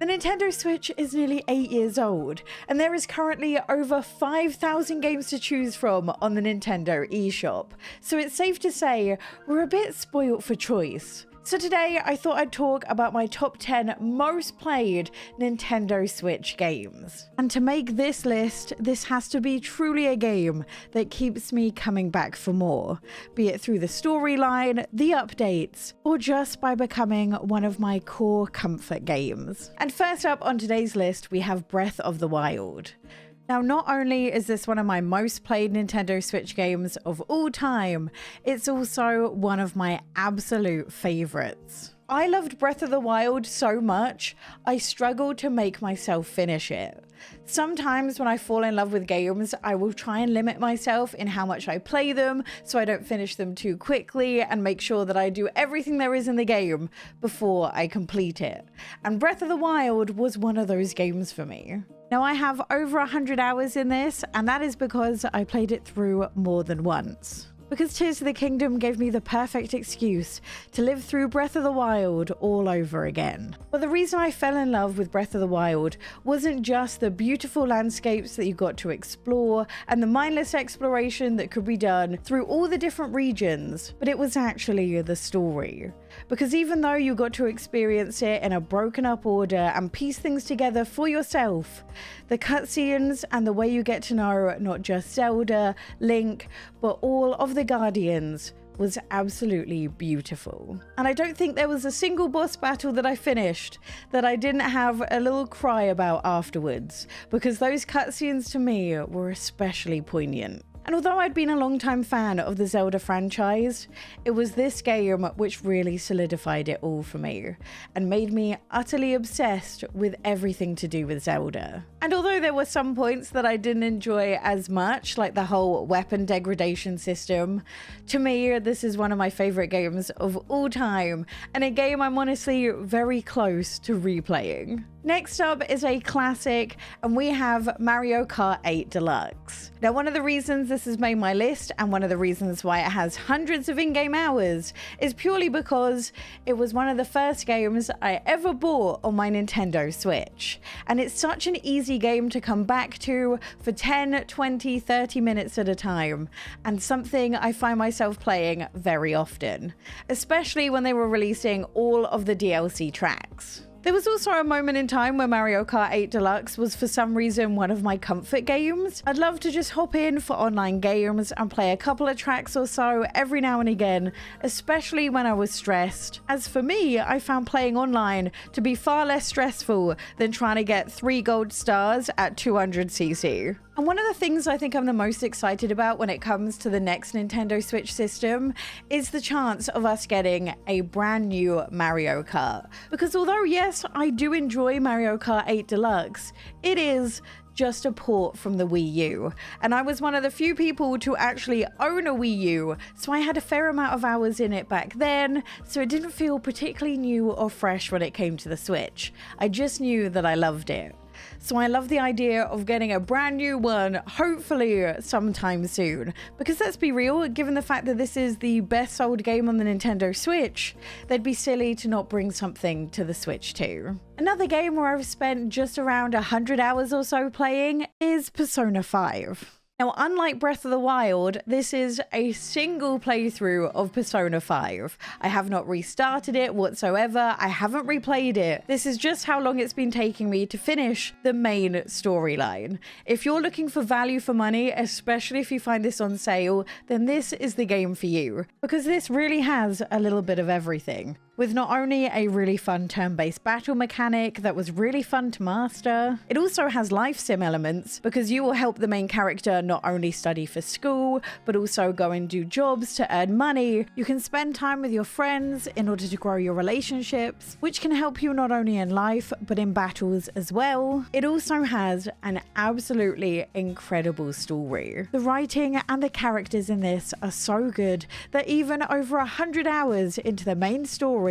The Nintendo Switch is nearly 8 years old, and there is currently over 5,000 games to choose from on the Nintendo eShop, so it's safe to say we're a bit spoilt for choice. So today I thought I'd talk about my top 10 most played Nintendo Switch games. And to make this list, this has to be truly a game that keeps me coming back for more, be it through the storyline, the updates, or just by becoming one of my core comfort games. And first up on today's list, we have Breath of the Wild. Now, not only is this one of my most played Nintendo Switch games of all time, it's also one of my absolute favorites. I loved Breath of the Wild so much, I struggled to make myself finish it. Sometimes when I fall in love with games, I will try and limit myself in how much I play them so I don't finish them too quickly and make sure that I do everything there is in the game before I complete it. And Breath of the Wild was one of those games for me. Now, I have over 100 hours in this, and that is because I played it through more than once. Because Tears of the Kingdom gave me the perfect excuse to live through Breath of the Wild all over again. But the reason I fell in love with Breath of the Wild wasn't just the beautiful landscapes that you got to explore and the mindless exploration that could be done through all the different regions, but it was actually the story. Because even though you got to experience it in a broken up order and piece things together for yourself, the cutscenes and the way you get to know not just Zelda, Link, but all of the Guardians was absolutely beautiful. And I don't think there was a single boss battle that I finished that I didn't have a little cry about afterwards, because those cutscenes to me were especially poignant. And although I'd been a long-time fan of the Zelda franchise, it was this game which really solidified it all for me and made me utterly obsessed with everything to do with Zelda. And although there were some points that I didn't enjoy as much, like the whole weapon degradation system, to me this is one of my favorite games of all time, and a game I'm honestly very close to replaying. Next up is a classic, and we have Mario Kart 8 Deluxe. Now, one of the reasons this has made my list, and one of the reasons why it has hundreds of in-game hours, is purely because it was one of the first games I ever bought on my Nintendo Switch. And it's such an easy game to come back to for 10, 20, 30 minutes at a time, and something I find myself playing very often, especially when they were releasing all of the DLC tracks. There was also a moment in time where Mario Kart 8 Deluxe was for some reason one of my comfort games. I'd love to just hop in for online games and play a couple of tracks or so every now and again, especially when I was stressed. As for me, I found playing online to be far less stressful than trying to get 3 gold stars at 200cc. And one of the things I think I'm the most excited about when it comes to the next Nintendo Switch system is the chance of us getting a brand new Mario Kart. Because although yes, I do enjoy Mario Kart 8 Deluxe, it is just a port from the Wii U. And I was one of the few people to actually own a Wii U, so I had a fair amount of hours in it back then, so it didn't feel particularly new or fresh when it came to the Switch. I just knew that I loved it. So I love the idea of getting a brand new one, hopefully sometime soon. Because let's be real, given the fact that this is the best sold game on the Nintendo Switch, they'd be silly to not bring something to the Switch too. Another game where I've spent just around 100 hours or so playing is Persona 5. Now, unlike Breath of the Wild, this is a single playthrough of Persona 5. I have not restarted it whatsoever, I haven't replayed it. This is just how long it's been taking me to finish the main storyline. If you're looking for value for money, especially if you find this on sale, then this is the game for you. Because this really has a little bit of everything. With not only a really fun turn-based battle mechanic that was really fun to master, it also has life sim elements because you will help the main character not only study for school, but also go and do jobs to earn money. You can spend time with your friends in order to grow your relationships, which can help you not only in life, but in battles as well. It also has an absolutely incredible story. The writing and the characters in this are so good that even over 100 hours into the main story,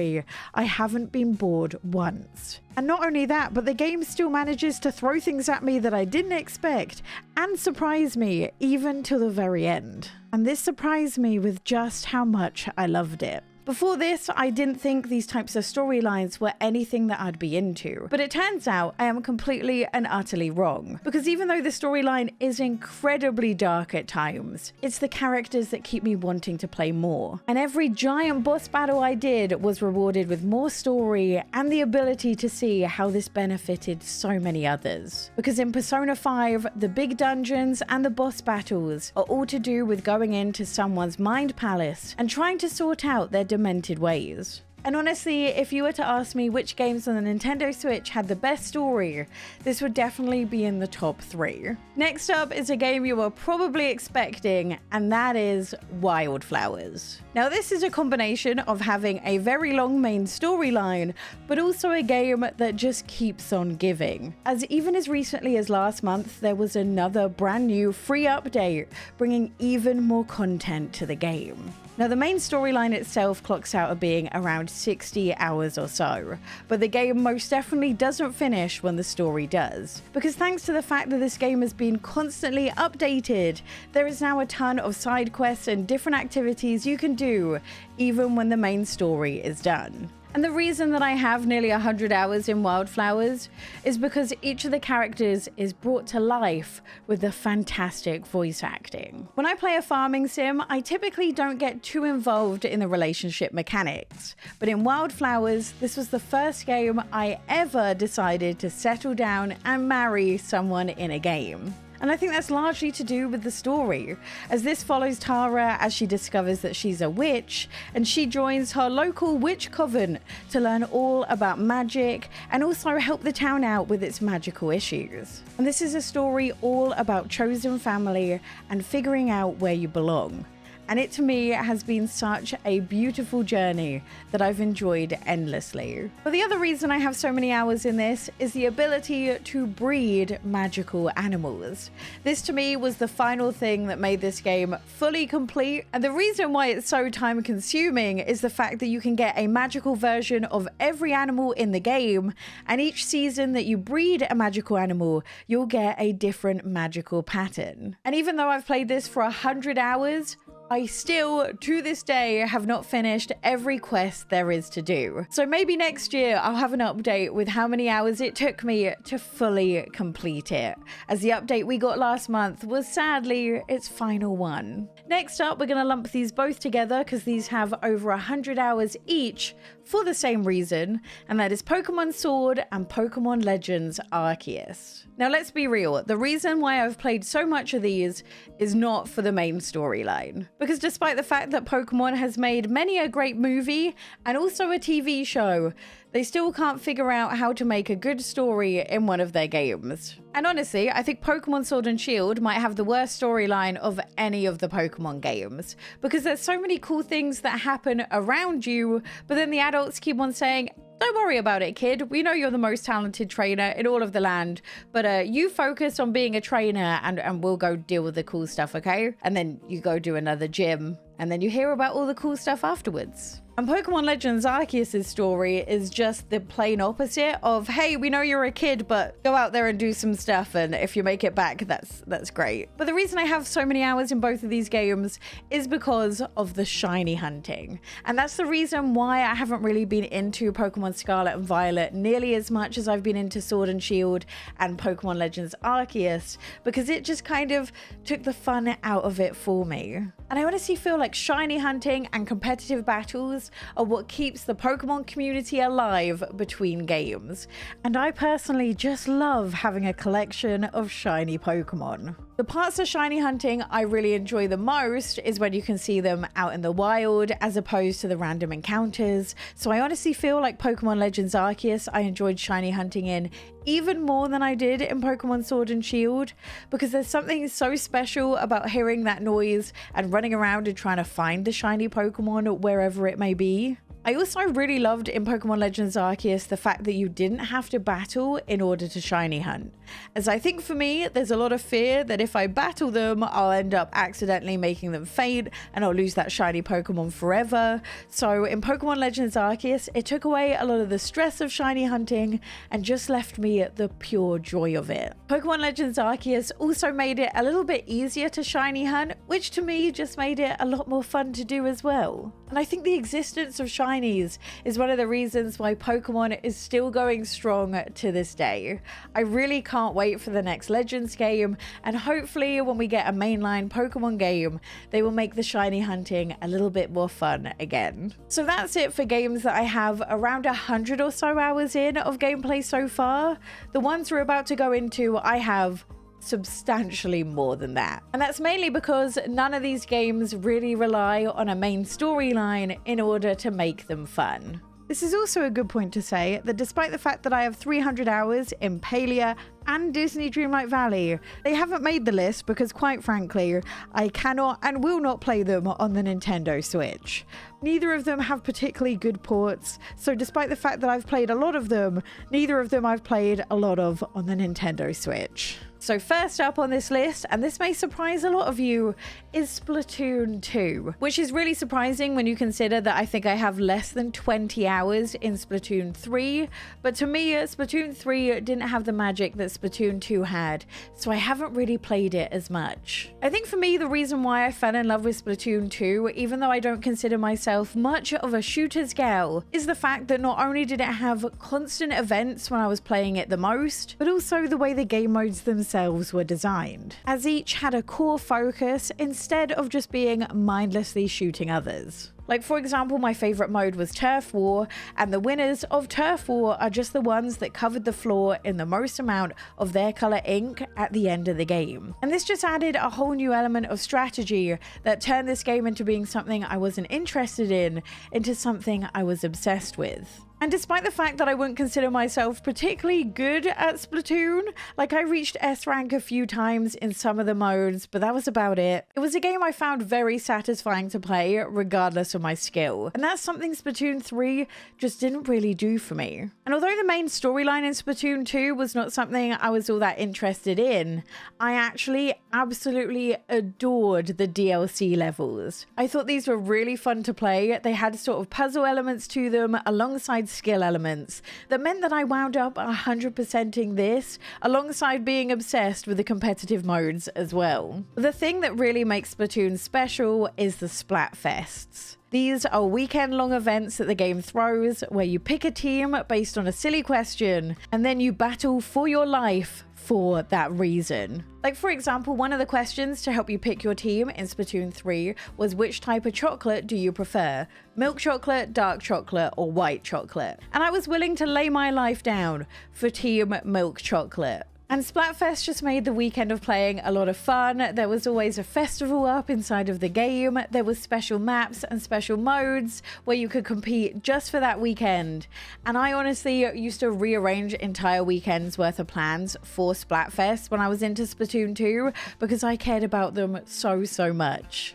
I haven't been bored once. And not only that, but the game still manages to throw things at me that I didn't expect and surprise me even till the very end. And this surprised me with just how much I loved it. Before this, I didn't think these types of storylines were anything that I'd be into, but it turns out I am completely and utterly wrong, because even though the storyline is incredibly dark at times, it's the characters that keep me wanting to play more. And every giant boss battle I did was rewarded with more story and the ability to see how this benefited so many others. Because in Persona 5, the big dungeons and the boss battles are all to do with going into someone's mind palace and trying to sort out their demented ways. And honestly, if you were to ask me which games on the Nintendo Switch had the best story, this would definitely be in the top 3. Next up is a game you are probably expecting, and that is Wildflowers. Now, this is a combination of having a very long main storyline, but also a game that just keeps on giving. As even as recently as last month, there was another brand new free update, bringing even more content to the game. Now, the main storyline itself clocks out at being around 60 hours or so, but the game most definitely doesn't finish when the story does. Because thanks to the fact that this game has been constantly updated, there is now a ton of side quests and different activities you can do, even when the main story is done. And the reason that I have nearly 100 hours in Wildflowers is because each of the characters is brought to life with the fantastic voice acting. When I play a farming sim, I typically don't get too involved in the relationship mechanics. But in Wildflowers, this was the first game I ever decided to settle down and marry someone in a game. And I think that's largely to do with the story, as this follows Tara as she discovers that she's a witch, and she joins her local witch coven to learn all about magic and also help the town out with its magical issues. And this is a story all about chosen family and figuring out where you belong. And it to me has been such a beautiful journey that I've enjoyed endlessly. But the other reason I have so many hours in this is the ability to breed magical animals. This to me was the final thing that made this game fully complete. And the reason why it's so time consuming is the fact that you can get a magical version of every animal in the game. And each season that you breed a magical animal, you'll get a different magical pattern. And even though I've played this for 100 hours, I still, to this day, have not finished every quest there is to do. So maybe next year I'll have an update with how many hours it took me to fully complete it, as the update we got last month was sadly its final one. Next up, we're going to lump these both together because these have over 100 hours each for the same reason, and that is Pokemon Sword and Pokemon Legends Arceus. Now let's be real, the reason why I've played so much of these is not for the main storyline. Because despite the fact that Pokemon has made many a great movie and also a TV show, they still can't figure out how to make a good story in one of their games. And honestly, I think Pokemon Sword and Shield might have the worst storyline of any of the Pokemon games, because there's so many cool things that happen around you, but then the adults keep on saying, don't worry about it, kid. We know you're the most talented trainer in all of the land, but you focus on being a trainer and we'll go deal with the cool stuff, okay? And then you go do another gym, and then you hear about all the cool stuff afterwards. And Pokemon Legends Arceus' story is just the plain opposite of, hey, we know you're a kid, but go out there and do some stuff, and if you make it back, that's great. But the reason I have so many hours in both of these games is because of the shiny hunting. And that's the reason why I haven't really been into Pokemon Scarlet and Violet nearly as much as I've been into Sword and Shield and Pokemon Legends Arceus, because it just kind of took the fun out of it for me. And I honestly feel like shiny hunting and competitive battles are what keeps the Pokemon community alive between games. And I personally just love having a collection of shiny Pokemon. The parts of shiny hunting I really enjoy the most is when you can see them out in the wild as opposed to the random encounters. So I honestly feel like Pokemon Legends Arceus I enjoyed shiny hunting in even more than I did in Pokemon Sword and Shield, because there's something so special about hearing that noise and running around and trying to find the shiny Pokemon wherever it may be. I also really loved in Pokemon Legends Arceus the fact that you didn't have to battle in order to shiny hunt. As I think for me, there's a lot of fear that if I battle them, I'll end up accidentally making them faint and I'll lose that shiny Pokemon forever. So in Pokemon Legends Arceus, it took away a lot of the stress of shiny hunting and just left me the pure joy of it. Pokemon Legends Arceus also made it a little bit easier to shiny hunt, which to me just made it a lot more fun to do as well. And I think the existence of shinies is one of the reasons why Pokemon is still going strong to this day. I really can't wait for the next Legends game, and hopefully when we get a mainline Pokemon game, they will make the shiny hunting a little bit more fun again. So that's it for games that I have around 100 or so hours in of gameplay so far. The ones we're about to go into, I have substantially more than that. And that's mainly because none of these games really rely on a main storyline in order to make them fun. This is also a good point to say that despite the fact that I have 300 hours in Palia and Disney Dreamlight Valley, they haven't made the list because quite frankly, I cannot and will not play them on the Nintendo Switch. Neither of them have particularly good ports, so despite the fact that I've played a lot of them, neither of them I've played a lot of on the Nintendo Switch. So first up on this list, and this may surprise a lot of you, is Splatoon 2, which is really surprising when you consider that I think I have less than 20 hours in Splatoon 3, but to me, Splatoon 3 didn't have the magic that Splatoon 2 had, so I haven't really played it as much. I think for me, the reason why I fell in love with Splatoon 2, even though I don't consider myself much of a shooter's gal, is the fact that not only did it have constant events when I was playing it the most, but also the way the game modes themselves were designed, as each had a core focus instead of just being mindlessly shooting others. Like for example, my favorite mode was Turf War, and the winners of Turf War are just the ones that covered the floor in the most amount of their color ink at the end of the game. And this just added a whole new element of strategy that turned this game into being something I wasn't interested in into something I was obsessed with. And despite the fact that I wouldn't consider myself particularly good at Splatoon, like I reached S rank a few times in some of the modes, but that was about it. It was a game I found very satisfying to play regardless of my skill. And that's something Splatoon 3 just didn't really do for me. And although the main storyline in Splatoon 2 was not something I was all that interested in, I actually absolutely adored the DLC levels. I thought these were really fun to play. They had sort of puzzle elements to them alongside skill elements that meant that I wound up 100%ing this alongside being obsessed with the competitive modes as well. The thing that really makes Splatoon special is the Splatfests. These are weekend-long events that the game throws where you pick a team based on a silly question and then you battle for your life for that reason. Like for example, one of the questions to help you pick your team in Splatoon 3 was which type of chocolate do you prefer? Milk chocolate, dark chocolate, or white chocolate? And I was willing to lay my life down for Team Milk Chocolate. And Splatfest just made the weekend of playing a lot of fun. There was always a festival up inside of the game. There was special maps and special modes where you could compete just for that weekend. And I honestly used to rearrange entire weekends worth of plans for Splatfest when I was into Splatoon 2 because I cared about them so much.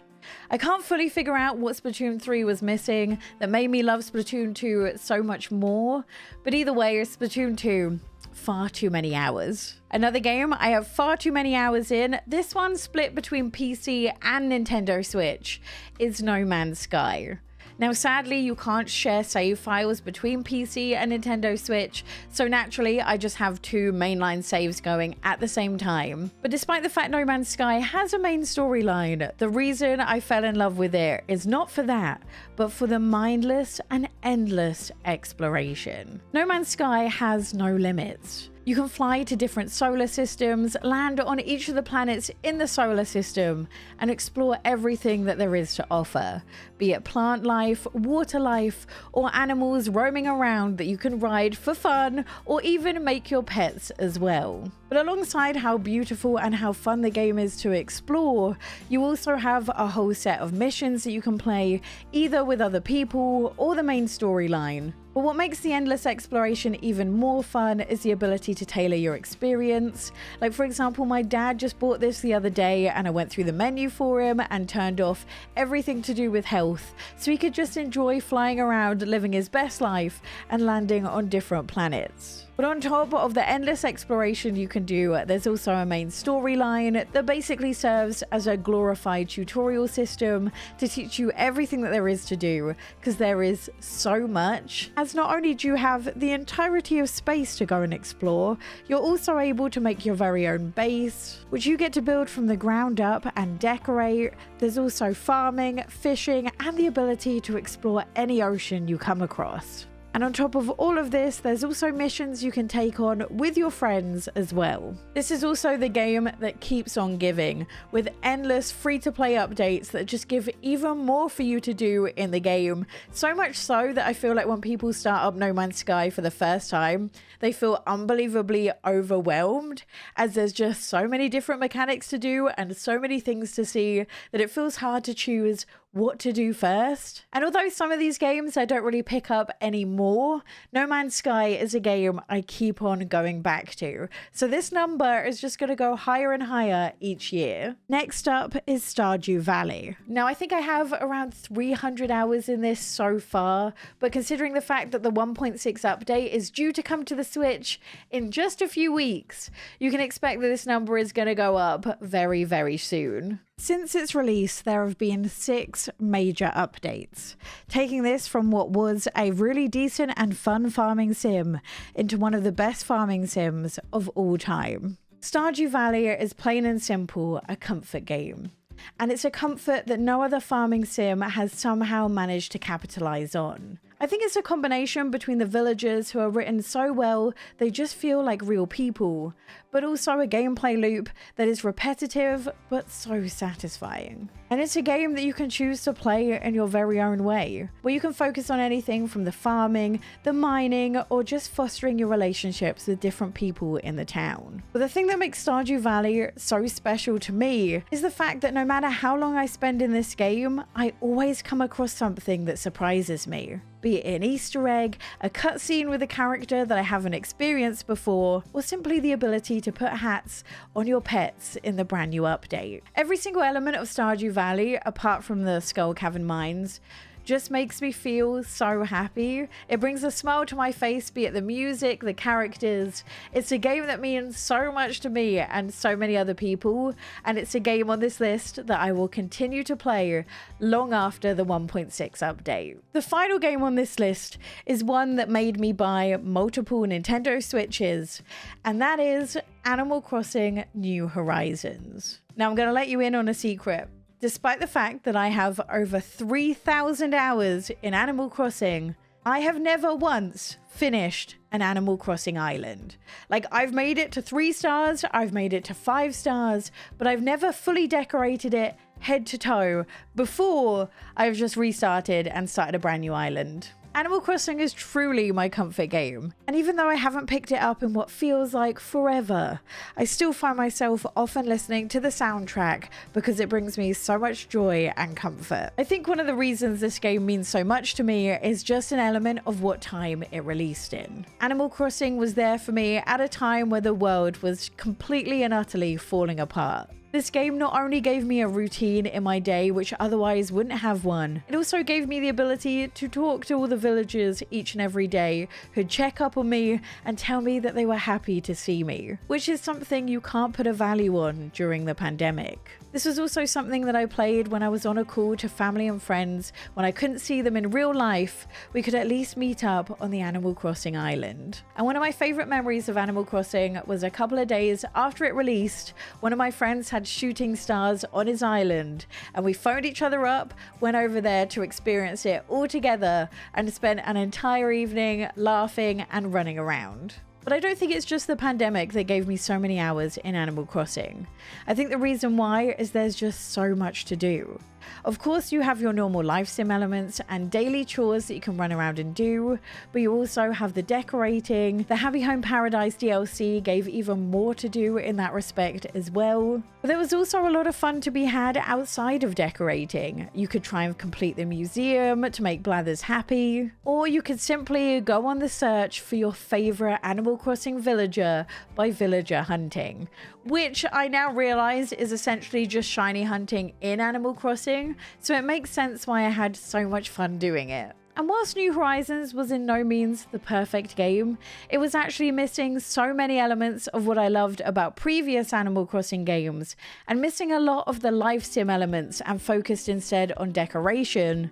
I can't fully figure out what Splatoon 3 was missing that made me love Splatoon 2 so much more. But either way, Splatoon 2, far too many hours. Another game I have far too many hours in, this one split between PC and Nintendo Switch, is No Man's Sky. Now sadly you can't share save files between PC and Nintendo Switch, so naturally I just have two mainline saves going at the same time. But despite the fact No Man's Sky has a main storyline, the reason I fell in love with it is not for that, but for the mindless and endless exploration. No Man's Sky has no limits. You can fly to different solar systems, land on each of the planets in the solar system, and explore everything that there is to offer, be it plant life, water life, or animals roaming around that you can ride for fun, or even make your pets as well. But alongside how beautiful and how fun the game is to explore, you also have a whole set of missions that you can play, either with other people or the main storyline. But what makes the endless exploration even more fun is the ability to tailor your experience. Like, for example, my dad just bought this the other day and I went through the menu for him and turned off everything to do with health so he could just enjoy flying around, living his best life and landing on different planets. But on top of the endless exploration you can do, there's also a main storyline that basically serves as a glorified tutorial system to teach you everything that there is to do, because there is so much. As not only do you have the entirety of space to go and explore, you're also able to make your very own base, which you get to build from the ground up and decorate. There's also farming, fishing, and the ability to explore any ocean you come across. And on top of all of this, there's also missions you can take on with your friends as well. This is also the game that keeps on giving, with endless free-to-play updates that just give even more for you to do in the game. So much so that I feel like when people start up No Man's Sky for the first time, they feel unbelievably overwhelmed, as there's just so many different mechanics to do and so many things to see that it feels hard to choose what to do first. And although some of these games I don't really pick up anymore, No Man's Sky is a game I keep on going back to. So this number is just going to go higher and higher each year. Next up is Stardew Valley. Now I think I have around 300 hours in this so far, but considering the fact that the 1.6 update is due to come to the Switch in just a few weeks, you can expect that this number is going to go up very, very soon. Since its release, there have been 6 major updates, taking this from what was a really decent and fun farming sim into one of the best farming sims of all time. Stardew Valley is plain and simple a comfort game, and it's a comfort that no other farming sim has somehow managed to capitalize on. I think it's a combination between the villagers who are written so well they just feel like real people, but also a gameplay loop that is repetitive but so satisfying. And it's a game that you can choose to play in your very own way, where you can focus on anything from the farming, the mining, or just fostering your relationships with different people in the town. But the thing that makes Stardew Valley so special to me is the fact that no matter how long I spend in this game, I always come across something that surprises me. Be it an Easter egg, a cutscene with a character that I haven't experienced before, or simply the ability to put hats on your pets in the brand new update. Every single element of Stardew Valley, apart from the Skull Cavern mines, just makes me feel so happy. It brings a smile to my face, be it the music, the characters. It's a game that means so much to me and so many other people, and it's a game on this list that I will continue to play long after the 1.6 update. The final game on this list is one that made me buy multiple Nintendo Switches, and that is Animal Crossing New Horizons. Now I'm going to let you in on a secret. Despite the fact that I have over 3,000 hours in Animal Crossing, I have never once finished an Animal Crossing island. Like, I've made it to 3 stars, I've made it to 5 stars, but I've never fully decorated it head to toe before I've just restarted and started a brand new island. Animal Crossing is truly my comfort game, and even though I haven't picked it up in what feels like forever, I still find myself often listening to the soundtrack because it brings me so much joy and comfort. I think one of the reasons this game means so much to me is just an element of what time it released in. Animal Crossing was there for me at a time where the world was completely and utterly falling apart. This game not only gave me a routine in my day which otherwise wouldn't have one, it also gave me the ability to talk to all the villagers each and every day who'd check up on me and tell me that they were happy to see me, which is something you can't put a value on during the pandemic. This was also something that I played when I was on a call to family and friends. When I couldn't see them in real life, we could at least meet up on the Animal Crossing island. And one of my favorite memories of Animal Crossing was a couple of days after it released, one of my friends had shooting stars on his island, and we phoned each other up, went over there to experience it all together, and spent an entire evening laughing and running around. But I don't think it's just the pandemic that gave me so many hours in Animal Crossing. I think the reason why is there's just so much to do. Of course, you have your normal life sim elements and daily chores that you can run around and do, but you also have the decorating. The Happy Home Paradise DLC gave even more to do in that respect as well. But there was also a lot of fun to be had outside of decorating. You could try and complete the museum to make Blathers happy, or you could simply go on the search for your favorite Animal Crossing villager by villager hunting, which I now realize is essentially just shiny hunting in Animal Crossing, so it makes sense why I had so much fun doing it. And whilst New Horizons was in no means the perfect game, it was actually missing so many elements of what I loved about previous Animal Crossing games, and missing a lot of the life sim elements and focused instead on decoration.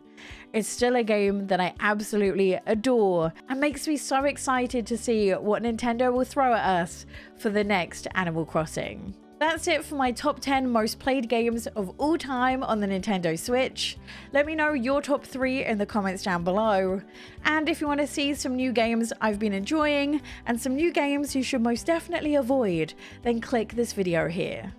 It's still a game that I absolutely adore and makes me so excited to see what Nintendo will throw at us for the next Animal Crossing. That's it for my top 10 most played games of all time on the Nintendo Switch. Let me know your top 3 in the comments down below. And if you want to see some new games I've been enjoying and some new games you should most definitely avoid, then click this video here.